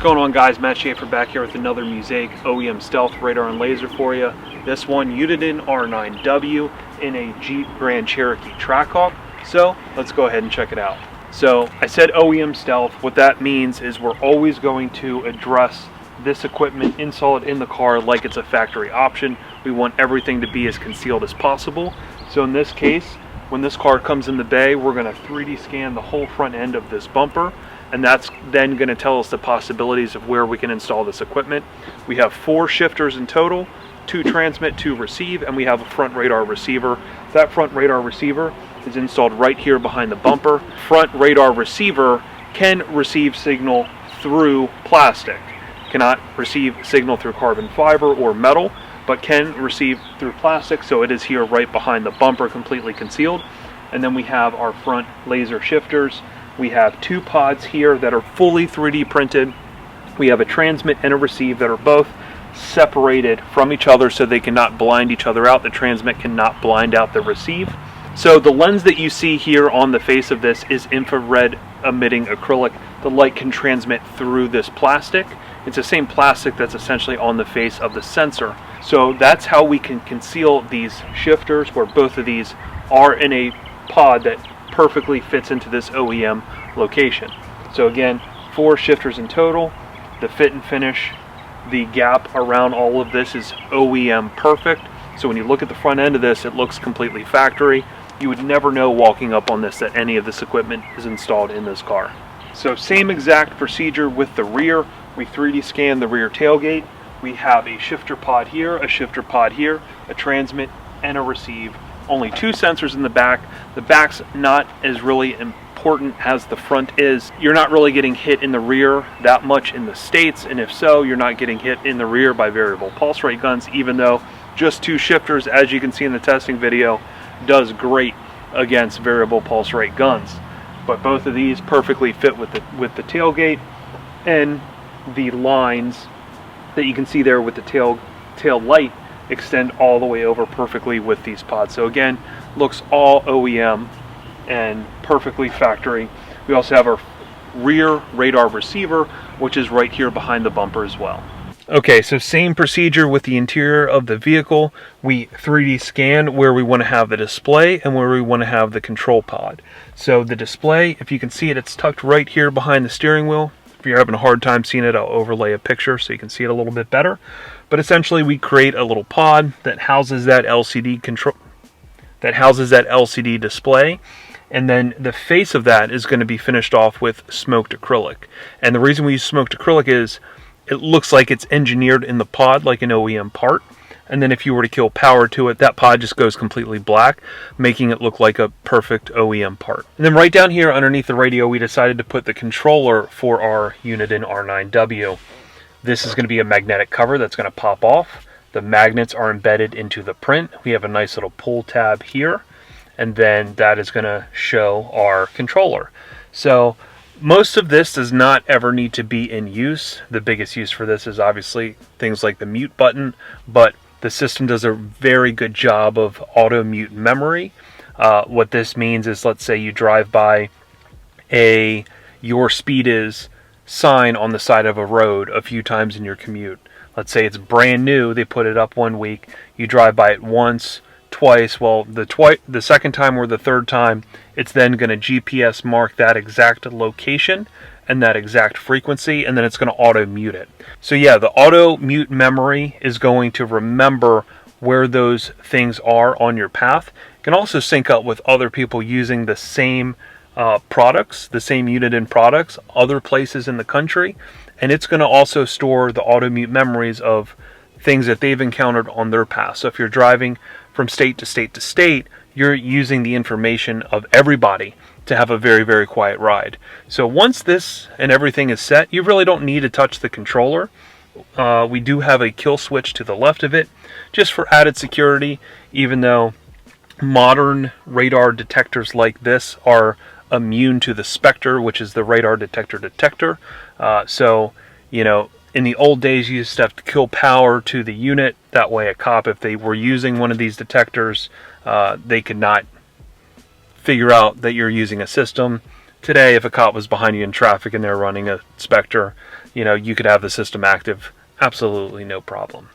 going on, guys? Matt Schaeffer back here with another Musaic OEM stealth radar and laser for you. This one, Uniden R9W in a Jeep Grand Cherokee Trackhawk. So let's go ahead and check it out. So I said OEM stealth. What that means is we're always going to address this equipment, install it in the car like it's a factory option. We want everything to be as concealed as possible. So in this case, when this car comes in the bay, we're going to 3D scan the whole front end of this bumper, and that's then going to tell us the possibilities of where we can install this equipment. We have 4 shifters in total, 2 transmit, 2 receive, and we have a front radar receiver. That front radar receiver is installed right here behind the bumper. Front radar receiver can receive signal through plastic. Cannot receive signal through carbon fiber or metal, but can receive through plastic, so it is here right behind the bumper, completely concealed. And then we have our front laser shifters. We have 2 pods here that are fully 3D printed. We have a transmit and a receive that are both separated from each other so they cannot blind each other out. The transmit cannot blind out the receive. So the lens that you see here on the face of this is infrared emitting acrylic. The light can transmit through this plastic. It's the same plastic that's essentially on the face of the sensor. So that's how we can conceal these shifters, where both of these are in a pod that perfectly fits into this OEM location. So again, 4 shifters in total. The fit and finish, the gap around all of this is OEM perfect. So when you look at the front end of this, it looks completely factory. You would never know walking up on this that any of this equipment is installed in this car. So same exact procedure with the rear. We 3D scan the rear tailgate. We have a shifter pod here, a shifter pod here, a transmit, and a receive. Only 2 sensors in the back. The back's not as really important as the front is. You're not really getting hit in the rear that much in the States, and if so, you're not getting hit in the rear by variable pulse rate guns, even though just 2 shifters, as you can see in the testing video, does great against variable pulse rate guns. But both of these perfectly fit with the tailgate, and the lines that you can see there with the tail light extend all the way over perfectly with these pods. So again, looks all OEM and perfectly factory. We also have our rear radar receiver, which is right here behind the bumper as well. Okay, so same procedure with the interior of the vehicle. We 3D scan where we want to have the display and where we want to have the control pod. So the display, if you can see it, it's tucked right here behind the steering wheel. If you're having a hard time seeing it, I'll overlay a picture so you can see it a little bit better. But essentially, we create a little pod that houses that LCD control, that houses that LCD display, and then the face of that is going to be finished off with smoked acrylic. And the reason we use smoked acrylic is it looks like it's engineered in the pod like an OEM part. And then if you were to kill power to it, that pod just goes completely black, making it look like a perfect OEM part. And then right down here underneath the radio, we decided to put the controller for our Uniden R9W. This is going to be a magnetic cover that's going to pop off. The magnets are embedded into the print. We have a nice little pull tab here, and then that is going to show our controller. So most of this does not ever need to be in use. The biggest use for this is obviously things like the mute button, but the system does a very good job of auto mute memory. What this means is, let's say you drive by a "your speed is" sign on the side of a road a few times in your commute. Let's say it's brand new, they put it up one week, you drive by it once, twice. Well, the second time or the third time, it's then going to GPS mark that exact location and that exact frequency, and then it's going to auto mute it. So yeah, the auto mute memory is going to remember where those things are on your path. It can also sync up with other people using the same products, the same Uniden products, other places in the country, and it's going to also store the auto mute memories of things that they've encountered on their path. So if you're driving from state to state to state, you're using the information of everybody to have a very, very quiet ride. So once this and everything is set, you really don't need to touch the controller. We do have a kill switch to the left of it, just for added security, even though modern radar detectors like this are immune to the Spectre, which is the radar detector. So, you know, in the old days, you used to have to kill power to the unit. That way a cop, if they were using one of these detectors, they could not figure out that you're using a system. today, if a cop was behind you in traffic and they're running a Spectre, you know, you could have the system active, absolutely no problem.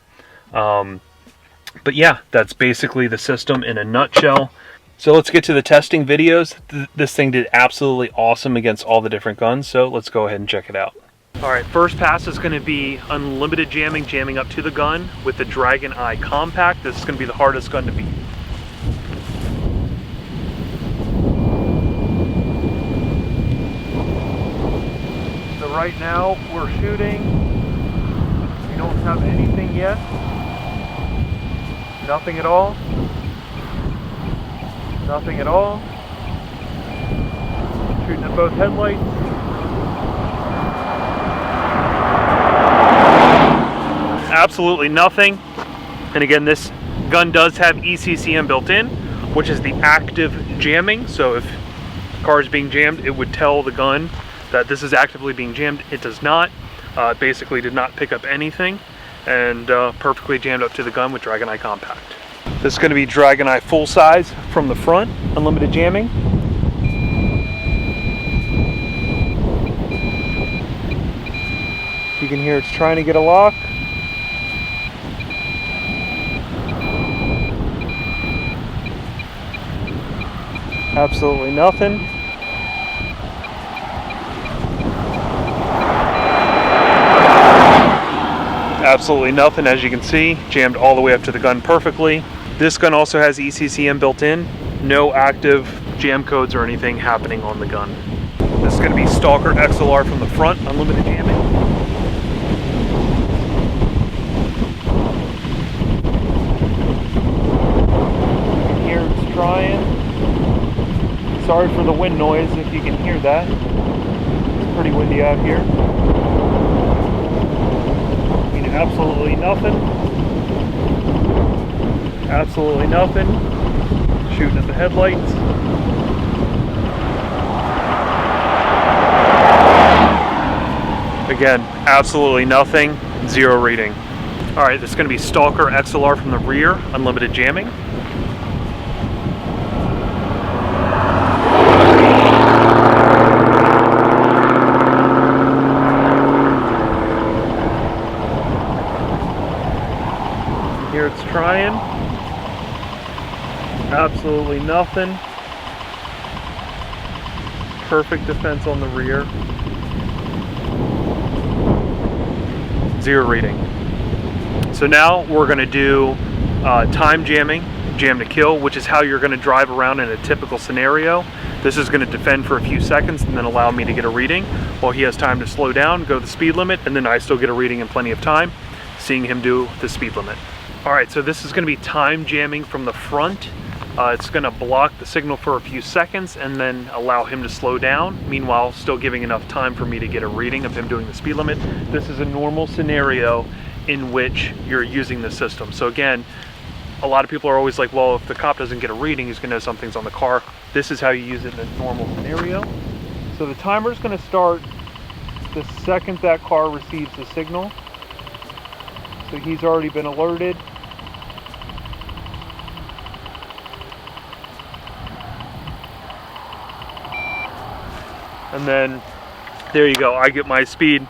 But yeah, that's basically the system in a nutshell. So let's get to the testing videos. This thing did absolutely awesome against all the different guns, so let's go ahead and check it out. All right, first pass is going to be unlimited jamming up to the gun with the Dragon Eye Compact. This is going to be the hardest gun to beat. So right now we're shooting. We don't have anything yet. Nothing at all. Nothing at all. Shooting at both headlights. Absolutely nothing. And again, this gun does have ECCM built in, which is the active jamming. So if the car is being jammed, it would tell the gun that this is actively being jammed. It does not. It basically did not pick up anything, and perfectly jammed up to the gun with Dragon Eye Compact. This is going to be Dragon Eye full size from the front, unlimited jamming. You can hear it's trying to get a lock. Absolutely nothing. Absolutely nothing, as you can see, jammed all the way up to the gun perfectly. This gun also has ECCM built in, no active jam codes or anything happening on the gun. This is going to be Stalker XLR from the front, unlimited jamming. You can hear it's trying. Sorry for the wind noise if you can hear that. It's pretty windy out here. Absolutely nothing. Absolutely nothing. Shooting at the headlights. Again, absolutely nothing. Zero reading. Alright, this is going to be Stalker XLR from the rear, unlimited jamming. Here it's trying. Absolutely nothing. Perfect defense on the rear. Zero reading. So now we're going to do time jamming, jam to kill, which is how you're going to drive around in a typical scenario. This is going to defend for a few seconds and then allow me to get a reading while he has time to slow down, go the speed limit, and then I still get a reading in plenty of time, seeing him do the speed limit. Alright, so this is going to be time jamming from the front. It's going to block the signal for a few seconds and then allow him to slow down, meanwhile still giving enough time for me to get a reading of him doing the speed limit. This is a normal scenario in which you're using the system. So again, a lot of people are always like, well, if the cop doesn't get a reading, he's going to know something's on the car. This is how you use it in a normal scenario. So the timer is going to start the second that car receives the signal. So he's already been alerted. And then there you go, I get my speed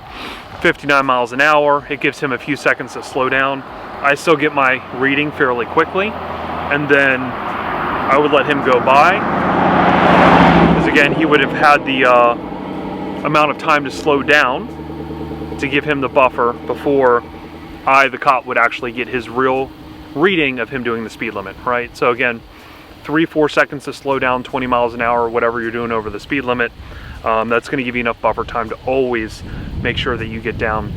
59 miles an hour. It gives him a few seconds to slow down. I still get my reading fairly quickly, and then I would let him go by, because again, he would have had the amount of time to slow down to give him the buffer before the cop would actually get his real reading of him doing the speed limit, right? So again, 3-4 seconds to slow down 20 miles an hour, whatever you're doing over the speed limit. That's going to give you enough buffer time to always make sure that you get down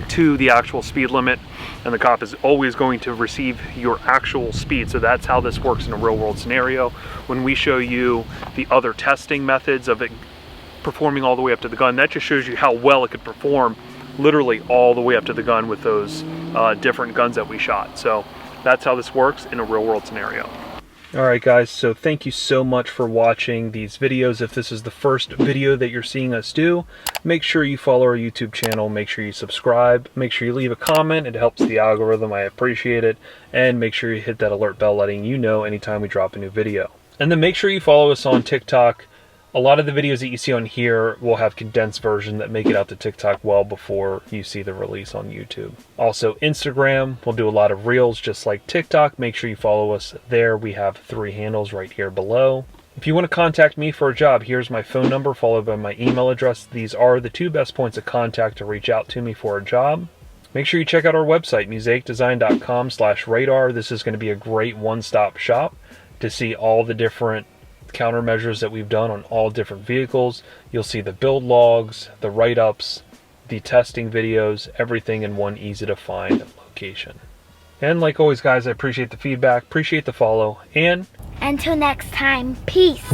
to the actual speed limit, and the cop is always going to receive your actual speed. So that's how this works in a real world scenario. When we show you the other testing methods of it performing all the way up to the gun, that just shows you how well it could perform literally all the way up to the gun with those different guns that we shot. So that's how this works in a real world scenario. Alright guys, so thank you so much for watching these videos. If this is the first video that you're seeing us do, make sure you follow our YouTube channel, make sure you subscribe, make sure you leave a comment, it helps the algorithm, I appreciate it, and make sure you hit that alert bell letting you know anytime we drop a new video. And then make sure you follow us on TikTok, A lot of the videos that you see on here will have condensed version that make it out to TikTok well before you see the release on YouTube. Also Instagram, we'll do a lot of reels just like TikTok. Make sure you follow us there. We have 3 handles right here below. If you want to contact me for a job, here's my phone number followed by my email address. These are the 2 best points of contact to reach out to me for a job. Make sure you check out our website, musaicdesign.com/radar. This is going to be a great one-stop shop to see all the different countermeasures that we've done on all different vehicles. You'll see the build logs, the write-ups, the testing videos, everything in one easy to find location. And like always guys, I appreciate the feedback, appreciate the follow, and until next time, peace.